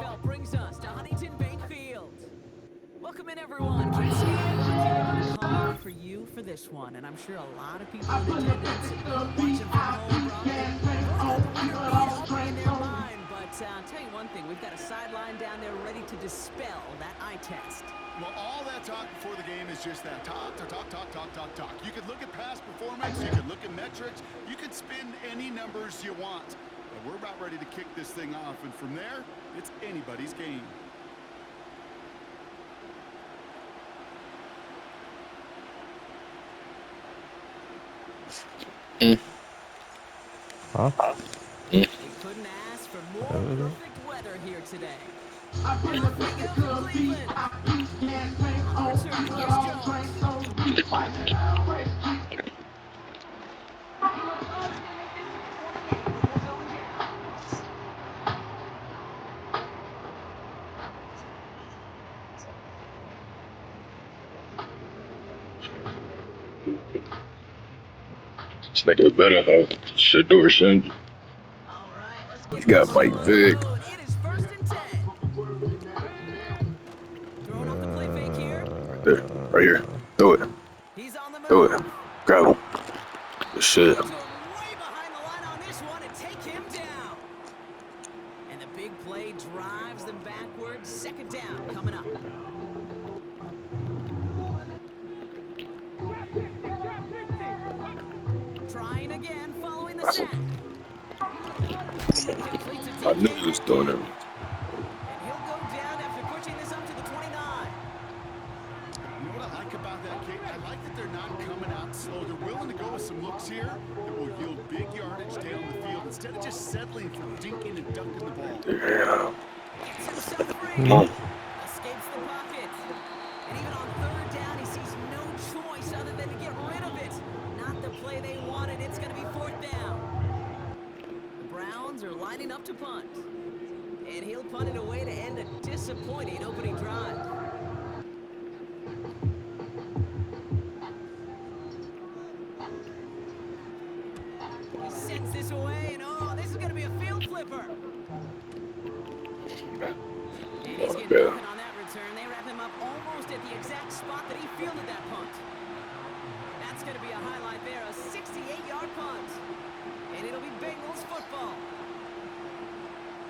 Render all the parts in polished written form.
NFL brings us to Huntington Bank Field. Welcome in, everyone. Keep scanning. We're called for you for this one, and I'm sure a lot of people in attendance and watching from home probably got the winner beat up in their mind. But I'll tell you one thing, we've got a sideline down there ready to dispel that eye test. Well, all that talk before the game is just that talk. You could look at past performance, you could look at metrics, you could spin any numbers you want. But we're about ready to kick this thing off, and from there, it's anybody's game. Huh? They couldn't ask for more perfect weather here today. Off we go from Cleveland. Here's Jones. This nigga better have Shador Shin. He's got Mike Vick. It is 1st and 10. Throwing off the play fake here. Right there. Right here. Do it. He's on the move. Do it. Grab him. Good shit. Way behind the line on this one and take him down. And the big play drives them backwards. 2nd down coming up. Trying again following the sack. I knew he was doing it. And he'll go down after pushing this up to the 29. You know what I like about that, Kate? I like that they're not coming out slow. They're willing to go with some looks here that will yield big yardage down the field instead of just settling for dinking and dunking the ball. Yeah. Gets himself free. Escapes the pocket. And even on 3rd down, he sees no choice other than to get rid of it. Not the play they wanted. It's going to be 4th down. The Browns are lining up to punt. And he'll punt it away to end a disappointing opening drive. He sends this away, and oh, this is going to be a field flipper. And he's getting nothing on that return. They wrap him up almost at the exact spot that he fielded that punt. That's going to be a highlight there, a 68-yard punt. And it'll be Bengals football.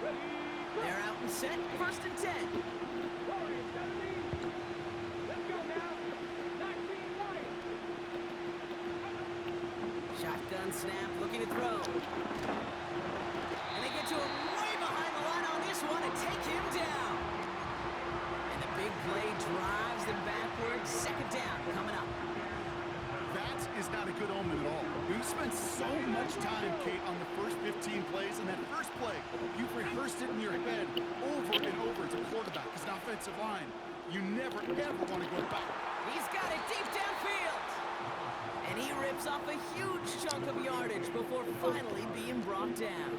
They're out and set, 1st and 10. Shotgun snap, looking to throw. And they get to him way behind the line on this one and take him down. And the big play drives them backwards. 2nd down coming up. That is not a good omen at all. We've spent so much time, Kate, on the first 15 plays, and that first play, you've rehearsed it in your head over and over as a quarterback, as an offensive line. You never, ever want to go back. He's got it deep downfield. And he rips off a huge chunk of yardage before finally being brought down.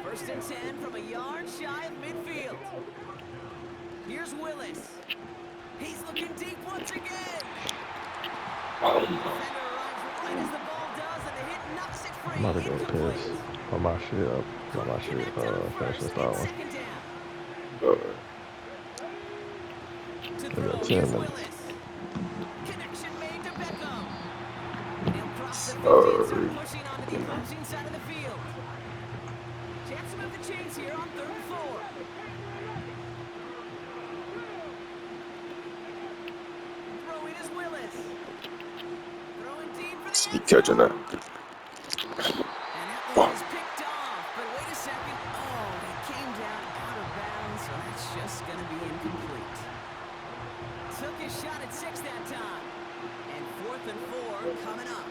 1st and 10 from a yard shy of midfield. Here's Willis. He's looking deep once again. Defender arrives right as the ball does, and the hit knocks it free. I'm about to go piss. Put my shit up. Put my shit finish this out. To I throw, got 10 here's minutes. Willis. Connection made to Beckham. And he'll cross the 15, so pushing onto the opposing side of the field. Chance to move the chains here on 3rd and 4. Throwing is Willis. Throwing deep for the Keep end catching zone. that. And that one is picked off, but wait a second. Oh, he came down out of bounds, so that's just going to be incomplete. Took his shot at 6 that time. And 4th and 4 coming up.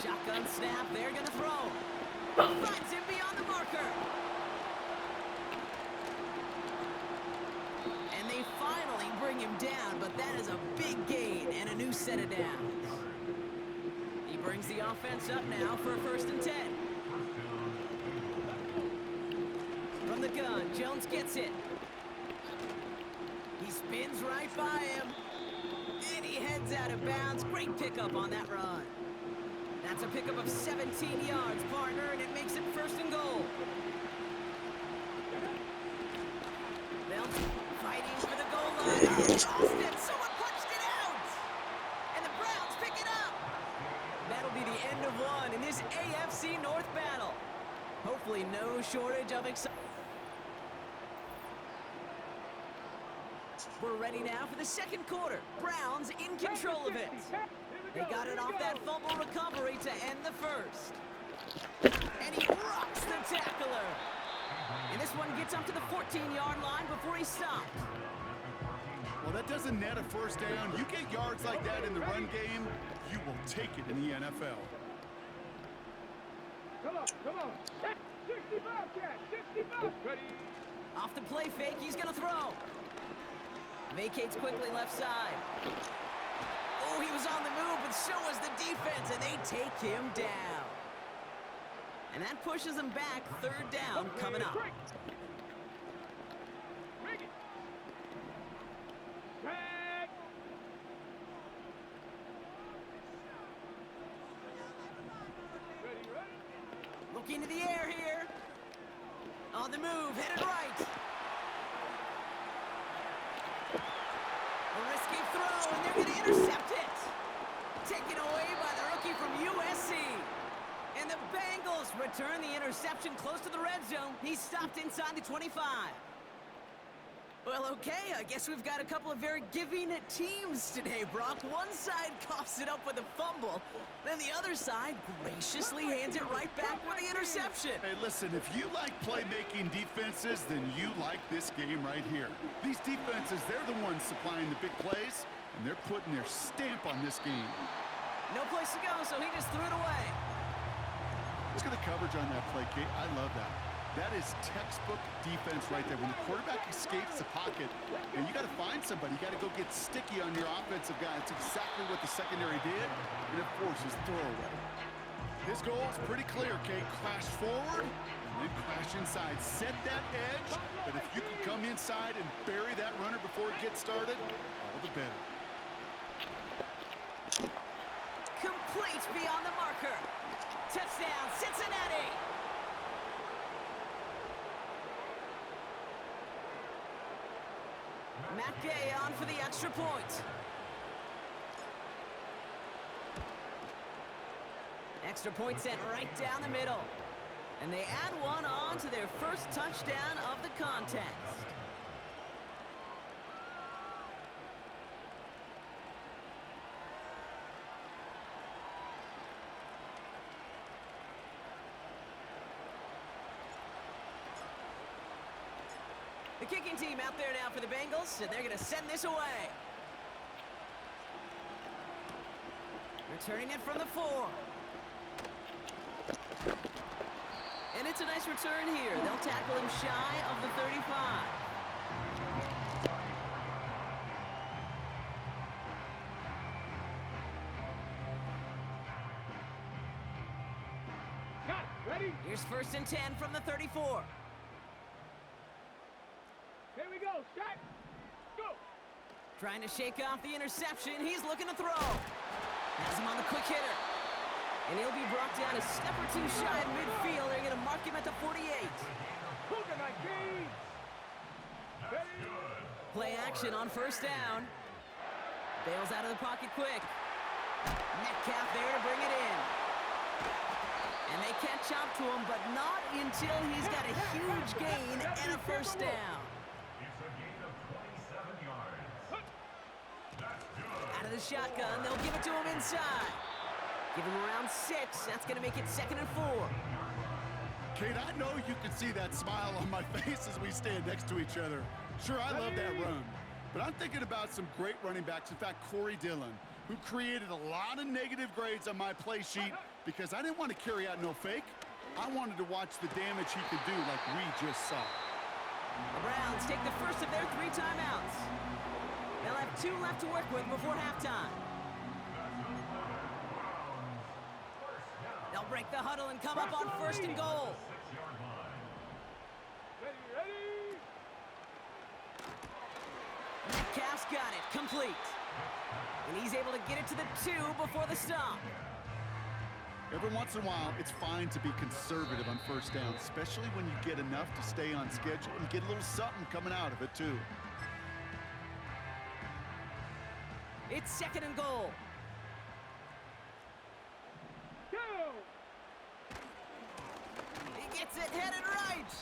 Shotgun snap, they're going to throw. Finds him beyond the marker. And they finally bring him down, but that is a big gain and a new set of downs. He brings the offense up now for a 1st and 10. From the gun, Jones gets it. He spins right by him. And he heads out of bounds. Great pickup on that run. That's a pickup of 17 yards, partner, and it makes it 1st and goal. Austin, someone punched it out! And the Browns pick it up! That'll be the end of one in this AFC North battle. Hopefully no shortage of excitement. We're ready now for the second quarter. Browns in control of it. They got it off that fumble recovery to end the first. And he rocks the tackler. And this one gets up to the 14-yard line before he stopped. Well, that doesn't net a first down. You get yards like that in the run game, you will take it in the NFL. Come on. 65, Cat, 65. Ready. Off the play fake, he's gonna throw. Vacates quickly left side. Oh, he was on the move, but so was the defense, and they take him down. And that pushes him back. Third down coming up. Bring it. Back. Ready. Looking to the air here. On the move, headed right. A risky throw, and they're going to intercept it. Taken away by the rookie from USC. And the Bengals return the interception close to the red zone. He's stopped inside the 25. Well, okay, I guess we've got a couple of very giving teams today, Brock. One side coughs it up with a fumble, then the other side graciously hands it right back with the interception. Hey, listen, if you like playmaking defenses, then you like this game right here. These defenses, they're the ones supplying the big plays, and they're putting their stamp on this game. No place to go, so he just threw it away. Look at the coverage on that play, Kate. I love that. That is textbook defense right there. When the quarterback escapes the pocket, and you got to find somebody. You got to go get sticky on your offensive guy. It's exactly what the secondary did, and it forces throwaway. His goal is pretty clear, Kate. Crash forward, and then crash inside. Set that edge, but if you can come inside and bury that runner before it gets started, all the better. Complete beyond the marker. Touchdown, Cincinnati! Matt Gay on for the extra point. Extra point sent right down the middle. And they add one on to their first touchdown of the contest. The kicking team out there now for the Bengals, and they're going to send this away. Returning it from the 4. And it's a nice return here. They'll tackle him shy of the 35. Cut. Ready. Here's 1st and 10 from the 34. Here we go. Shot. Go. Trying to shake off the interception. He's looking to throw. Has him on the quick hitter. And he'll be brought down a step or two shy of midfield. They're going to mark him at the 48. Cougar 19. Ready. Play action on 1st down. Bails out of the pocket quick. Metcalf there to bring it in. And they catch up to him, but not until he's got a huge gain and a 1st down. Out of the shotgun, they'll give it to him inside. Give him around 6. That's going to make it 2nd and 4. Kate, I know you can see that smile on my face as we stand next to each other. Sure, I love that run. But I'm thinking about some great running backs. In fact, Corey Dillon, who created a lot of negative grades on my play sheet because I didn't want to carry out no fake. I wanted to watch the damage he could do like we just saw. The Browns take the first of their 3 timeouts. They'll have 2 left to work with before halftime. They'll break the huddle and come up on 1st and goal. Ready. Metcalf's got it, complete. And he's able to get it to the 2 before the stop. Every once in a while, it's fine to be conservative on 1st down, especially when you get enough to stay on schedule and get a little something coming out of it, too. It's 2nd and goal. Go! He gets it headed right.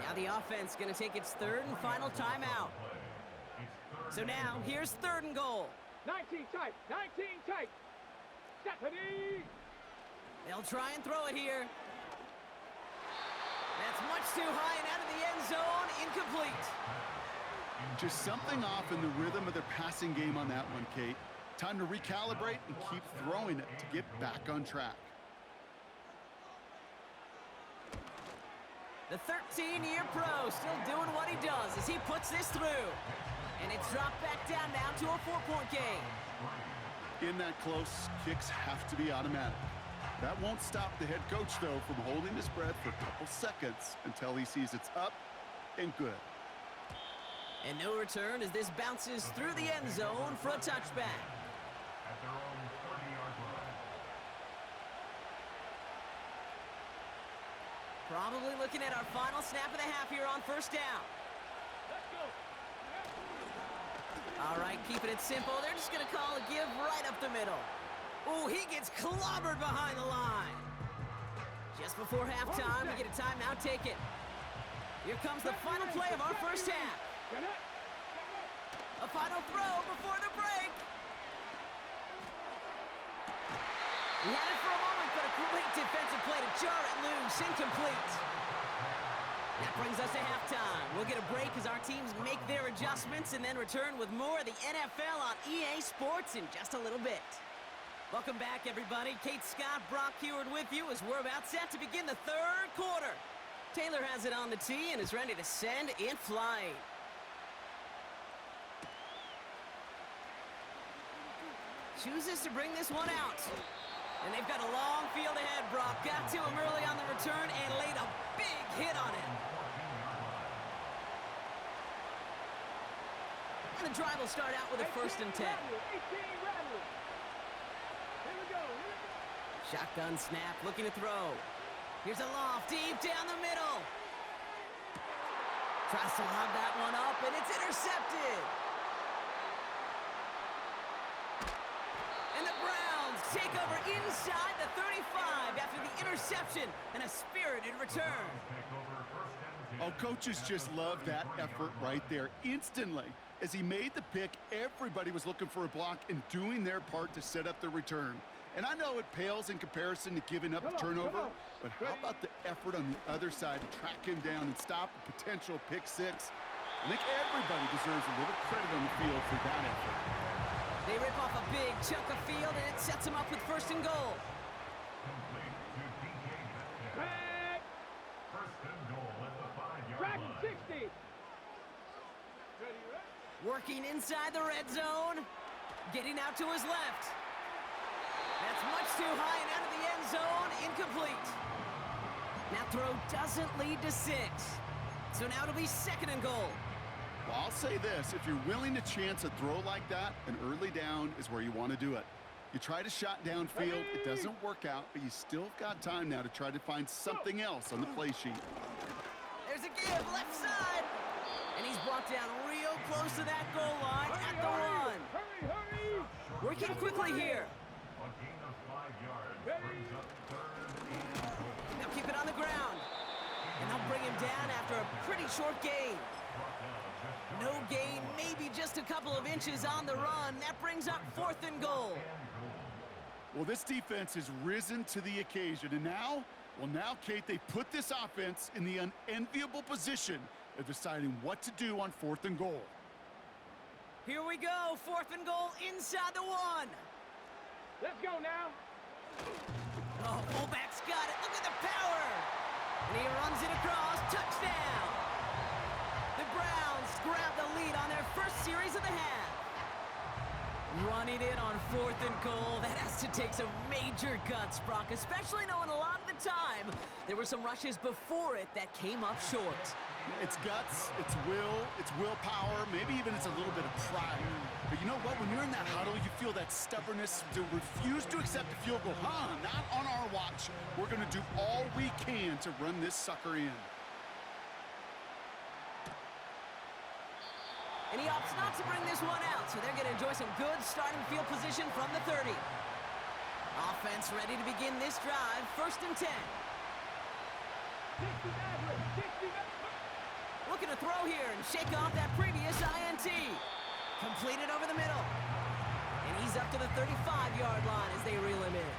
Now the offense going to take its 3rd and final timeout. So now, here's 3rd and goal. 19 tight, 19 tight. Stephanie! They'll try and throw it here. That's much too high and out of the end zone. Incomplete. Just something off in the rhythm of their passing game on that one, Kate. Time to recalibrate and keep throwing it to get back on track. The 13-year pro still doing what he does as he puts this through. And it's dropped back down now to a 4-point game. In that close, kicks have to be automatic. That won't stop the head coach, though, from holding his breath for a couple seconds until he sees it's up and good. And no return as this bounces through the end zone for a touchback. At their own 30-yard line. Probably looking at our final snap of the half here on 1st down. Let's go! All right, keeping it simple. They're just going to call a give right up the middle. Oh, he gets clobbered behind the line. Just before halftime, we get a timeout taken. Here comes the final play of our 1st half. A final throw before the break. He had it for a moment, but a great defensive play to jar it loose. Incomplete. That brings us to halftime. We'll get a break as our teams make their adjustments and then return with more of the NFL on EA Sports in just a little bit. Welcome back, everybody. Kate Scott, Brock Heward with you as we're about set to begin the 3rd quarter. Taylor has it on the tee and is ready to send it flying. Chooses to bring this one out. And they've got a long field ahead, Brock. Got to him early on the return and laid a big hit on him. And the drive will start out with a 1st and 10. 18 Rattler. Here we go. Shotgun snap, looking to throw. Here's a loft deep down the middle. Tries to lob that one up, and it's intercepted. And the Browns take over inside the 35 after the interception and a spirited return. Oh, coaches just love that effort right there. Instantly, as he made the pick, everybody was looking for a block and doing their part to set up the return. And I know it pales in comparison to giving up a turnover, but how about the effort on the other side to track him down and stop a potential pick 6? I think everybody deserves a little credit on the field for that effort. They rip off a big chunk of field, and it sets them up with 1st and goal. Back! 1st and goal at the 5-yard Track line. 60. Ready, ready. Working inside the red zone. Getting out to his left. That's much too high and out of the end zone. Incomplete. That throw doesn't lead to 6. So now it'll be 2nd and goal. Well, I'll say this. If you're willing to chance a throw like that, an early down is where you want to do it. You try to shot downfield, it doesn't work out, but you still got time now to try to find something else on the play sheet. There's a give, left side. And he's brought down real close to that goal line at the run. Hurry! Working quickly here. A gain of 5 yards brings up 3rd and goal. They'll keep it on the ground. And they'll bring him down after a pretty short gain. No gain, maybe just a couple of inches on the run. That brings up 4th and goal. Well, this defense has risen to the occasion, and now, Kate, they put this offense in the unenviable position of deciding what to do on 4th and goal. Here we go, 4th and goal inside the 1. Let's go now. Oh, fullback's got it. Look at the power. And he runs it across. Touchdown. The Browns grab the lead on their first series of the half. Running it on 4th and goal. That has to take some major guts, Brock, especially knowing a lot of the time there were some rushes before it that came up short. It's guts, it's will, it's willpower, maybe even it's a little bit of pride. But you know what? When you're in that huddle, you feel that stubbornness to refuse to accept a field goal. Not on our watch. We're going to do all we can to run this sucker in. And he opts not to bring this one out, so they're going to enjoy some good starting field position from the 30. Offense ready to begin this drive, 1st and 10. 60 Madden, 60 Madden. Looking to throw here and shake off that previous INT. Completed over the middle. And he's up to the 35-yard line as they reel him in.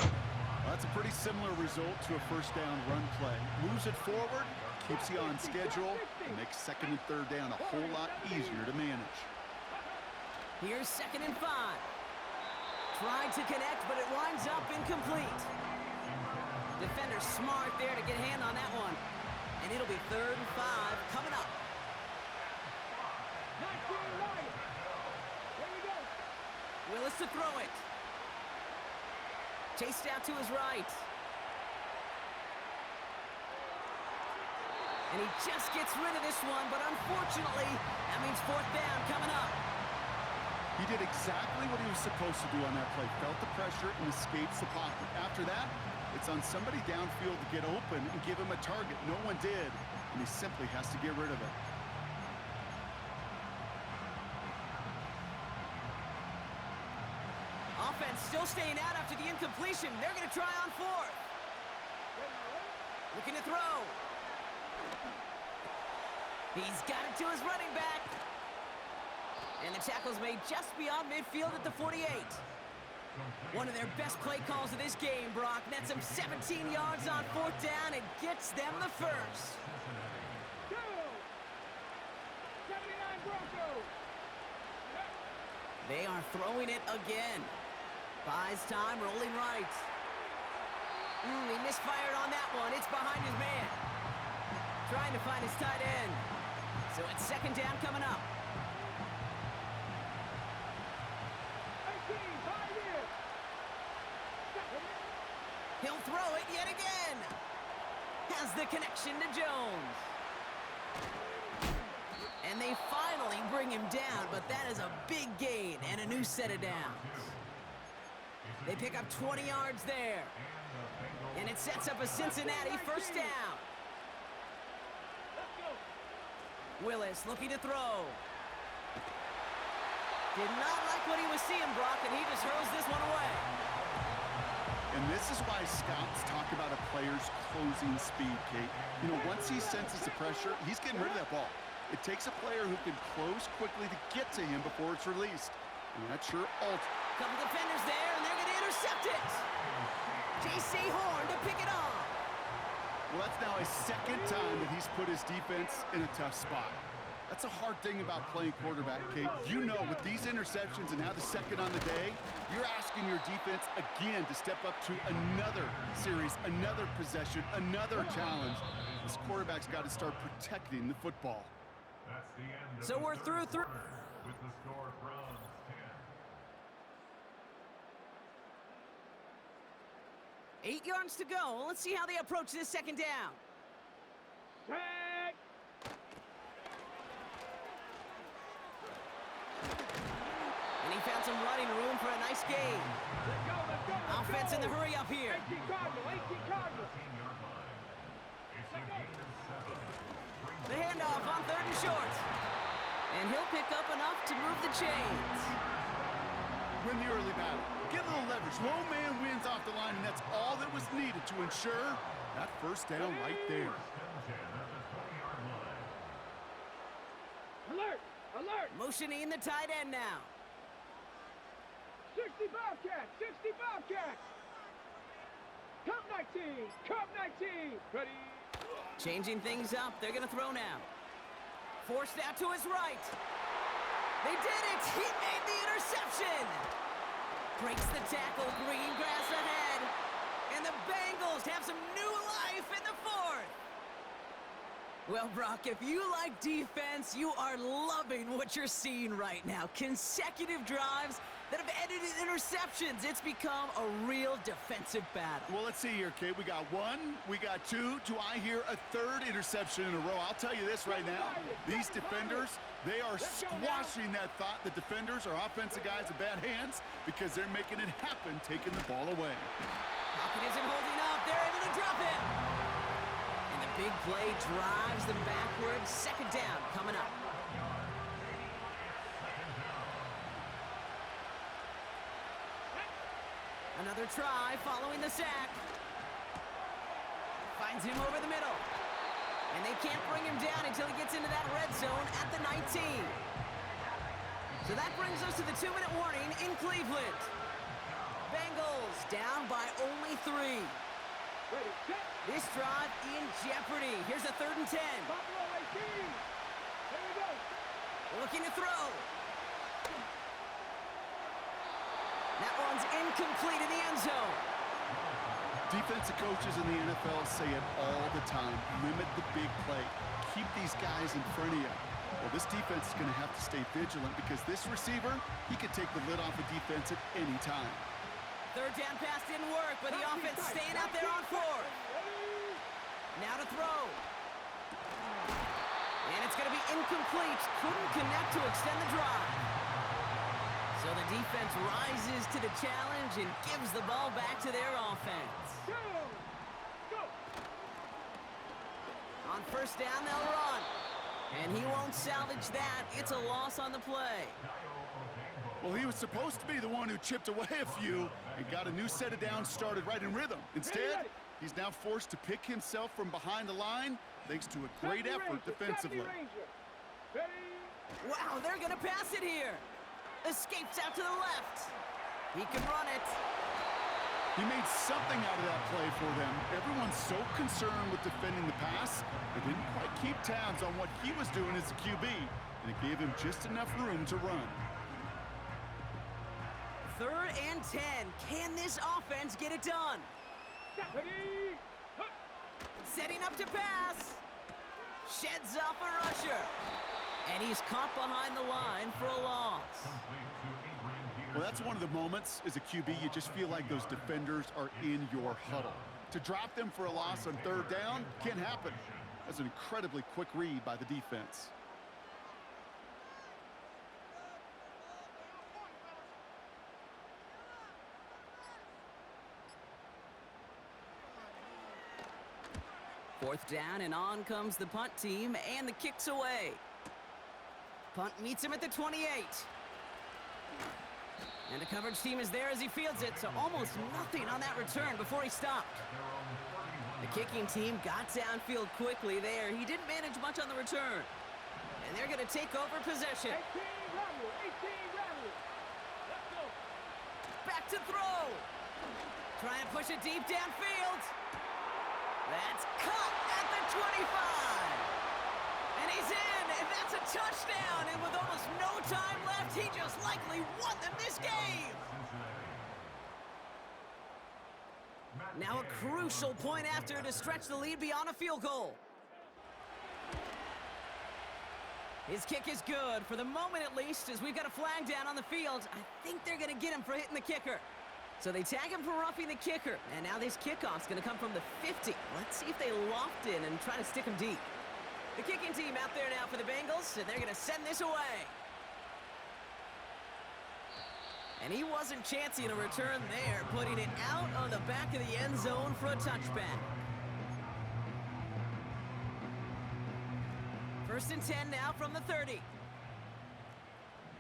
Well, that's a pretty similar result to a first down run play. Moves it forward, keeps you on schedule, and makes 2nd and 3rd down a whole lot easier to manage. Here's 2nd and 5. Tried to connect, but it winds up incomplete. Defender smart there to get a hand on that one. And it'll be 3rd and 5 coming up. 19 Lions. Here we go. Willis to throw it. Chased out to his right. And he just gets rid of this one, but unfortunately, that means 4th down coming up. He did exactly what he was supposed to do on that play. Felt the pressure and escapes the pocket. After that, it's on somebody downfield to get open and give him a target. No one did, and he simply has to get rid of it. Offense still staying out after the incompletion. They're going to try on 4th. Looking to throw. He's got it to his running back. And the tackle's made just beyond midfield at the 48. One of their best play calls of this game, Brock. Nets them 17 yards on 4th down and gets them the first. Go. 79 Broncos. They are throwing it again. Buys time, rolling right. He misfired on that one. It's behind his man. Trying to find his tight end. So it's 2nd down coming up. 18, 5 years. He'll throw it yet again. Has the connection to Jones. And they finally bring him down, but that is a big gain and a new set of downs. They pick up 20 yards there. And it sets up a Cincinnati 1st down. Willis looking to throw. Did not like what he was seeing, Brock, and he just hurls this one away. And this is why scouts talk about a player's closing speed, Kate. You know, once he senses the pressure, he's getting rid of that ball. It takes a player who can close quickly to get to him before it's released. And that sure alters. Couple defenders there, and they're going to intercept it. J.C. Horn to pick it off. Well, that's now his 2nd time that he's put his defense in a tough spot. That's a hard thing about playing quarterback, Kate. You know, with these interceptions and now the 2nd on the day, you're asking your defense again to step up to another series, another possession, another challenge. This quarterback's got to start protecting the football. That's the end of So the we're through. with the score Browns 10. 8 yards to go. Let's see how they approach this 2nd down. Sack. And he found some running room for a nice gain. Let's go, let's go, let's Offense go. in the hurry up here. 18 Cardinal, 18 Cardinal. 15-yard line. It's a gain of 7. The handoff on 3rd and short. And he'll pick up enough to move the chains. Win the early battle. Get a little leverage. Low man wins off the line, and that's all that was needed to ensure that 1st down right there. 10 at the 20-yard line. Alert, alert. Motioning the tight end now. 60 Bobcats, 60 Bobcats. Cup 19, Cup 19. Ready. Changing things up. They're going to throw now. Forced out to his right. They did it. He made the interception. Breaks the tackle. Green grass ahead. And the Bengals have some new life in the 4th. Well, Brock, if you like defense, you are loving what you're seeing right now. Consecutive drives that have ended in interceptions. It's become a real defensive battle. Well, let's see here, Kate. We got 1, we got 2. Do I hear a 3rd interception in a row? I'll tell you this right now. These defenders, they are squashing that thought. The defenders are offensive guys in bad hands because they're making it happen, taking the ball away. Pocket isn't holding up. They're able to drop it. And the big play drives them backwards. 2nd down coming up. Another try following the sack. Finds him over the middle. And they can't bring him down until he gets into that red zone at the 19. So that brings us to the 2-minute warning in Cleveland. Bengals down by only 3. Ready, set. This drive in jeopardy. Here's a 3rd and 10. Buffalo 18. Here we go. Looking to throw. That one's incomplete in the end zone. Defensive coaches in the NFL say it all the time. Limit the big play. Keep these guys in front of you. Well, this defense is going to have to stay vigilant because this receiver, he could take the lid off a defense at any time. 3rd down pass didn't work, but the offense staying out there on 4th. Now to throw. And it's going to be incomplete. Couldn't connect to extend the drive. So the defense rises to the challenge and gives the ball back to their offense. Go. On 1st down, they'll run. And he won't salvage that. It's a loss on the play. Well, he was supposed to be the one who chipped away a few and got a new set of downs started right in rhythm. Instead, he's now forced to pick himself from behind the line thanks to a great effort defensively. Wow, they're going to pass it here. Escapes out to the left. He can run it. He made something out of that play for them. Everyone's so concerned with defending the pass, they didn't quite keep tabs on what he was doing as a QB, and it gave him just enough room to run. 3rd and 10. Can this offense get it done? Setting up to pass. Sheds off a rusher. And he's caught behind the line for a loss. Well, that's one of the moments as a QB, you just feel like those defenders are in your huddle. To drop them for a loss on 3rd down can't happen. That's an incredibly quick read by the defense. Fourth down, and on comes the punt team, and the kick's away. Punt meets him at the 28. And the coverage team is there as he fields it, so almost nothing on that return before he stopped. The kicking team got downfield quickly there. He didn't manage much on the return. And they're going to take over possession. 18 Ramley. Let's go. Back to throw. Try and push it deep downfield. That's caught at the 25. And he's in, and that's a touchdown. And with almost no time left, he just likely won them this game. Now a crucial point after to stretch the lead beyond a field goal. His kick is good, for the moment at least, as we've got a flag down on the field. I think they're going to get him for hitting the kicker. So they tag him for roughing the kicker, and now this kickoff's going to come from the 50. Let's see if they loft in and try to stick him deep. The kicking team out there now for the Bengals, and they're going to send this away. And he wasn't chancing a return there, putting it out on the back of the end zone for a touchback. 1st and 10 now from the 30.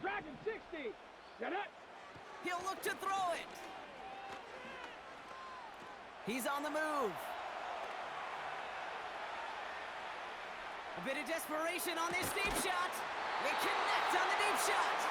Dragon 60. Set up. He'll look to throw it. He's on the move. A bit of desperation on this deep shot. They connect on the deep shot.